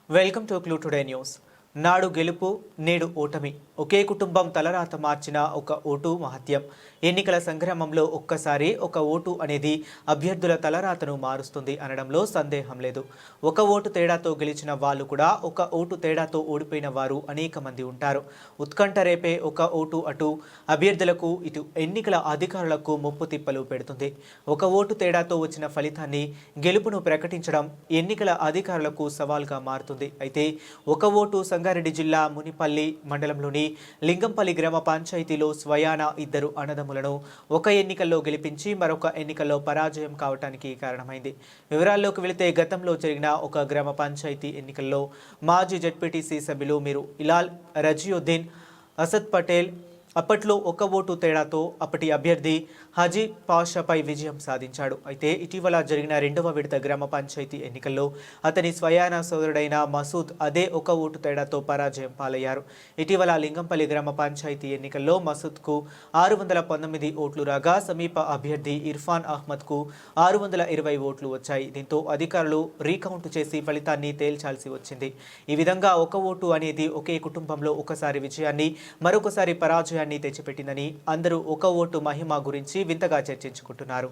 Welcome to clue today news. నాడు గెలుపు నేడు ఓటమి. ఒకే కుటుంబం తలరాత మార్చిన ఒక ఓటు మహత్యం. ఎన్నికల సంగ్రామంలో ఒక్కసారి ఒక ఓటు అనేది అభ్యర్థుల తలరాతను మారుస్తుంది అనడంలో సందేహం లేదు. ఒక ఓటు తేడాతో గెలిచిన వాళ్ళు కూడా ఒక ఓటు తేడాతో ఓడిపోయిన వారు అనేక మంది ఉంటారు. ఉత్కంఠ రేపే ఒక ఓటు అటు అభ్యర్థులకు ఇటు ఎన్నికల అధికారులకు ముప్పు తిప్పలు పెడుతుంది. ఒక ఓటు తేడాతో వచ్చిన ఫలితాన్ని గెలుపును ప్రకటించడం ఎన్నికల అధికారులకు సవాల్గా మారుతుంది. అయితే ఒక ఓటు సంగారెడ్డి జిల్లా మునిపల్లి మండలంలోని లింగంపల్లి గ్రామ పంచాయతీలో స్వయాన ఇద్దరు అన్నదమ్ములను ఒక ఎన్నికల్లో గెలిపించి మరొక ఎన్నికల్లో పరాజయం కావడానికి కారణమైంది. వివరాల్లోకి వెళితే గతంలో జరిగిన ఒక గ్రామ పంచాయతీ ఎన్నికల్లో మాజీ జెడ్పీటీసీ సభ్యులు మీరు ఇలాల్ రజియుద్దీన్ అసద్ పటేల్ అప్పట్లో ఒక ఓటు తేడాతో అప్పటి అభ్యర్థి హజీ పాషాపై విజయం సాధించాడు. అయితే ఇటీవల జరిగిన రెండవ విడత గ్రామ పంచాయతీ ఎన్నికల్లో అతని స్వయాన సోదరుడైన మసూద్ అదే ఒక ఓటు తేడాతో పరాజయం పాలయ్యారు. ఇటీవల లింగంపల్లి గ్రామ పంచాయతీ ఎన్నికల్లో మసూద్కు 619 ఓట్లు రాగా సమీప అభ్యర్థి ఇర్ఫాన్ అహ్మద్కు 620 ఓట్లు వచ్చాయి. దీంతో అధికారులు రీకౌంట్ చేసి ఫలితాన్ని తేల్చాల్సి వచ్చింది. ఈ విధంగా ఒక ఓటు అనేది ఒకే కుటుంబంలో ఒకసారి విజయాన్ని మరొకసారి పరాజయాన్ని తెచ్చిపెట్టిందని అందరూ ఒక ఓటు మహిమ గురించి వింతగా చర్చించుకుంటున్నారు.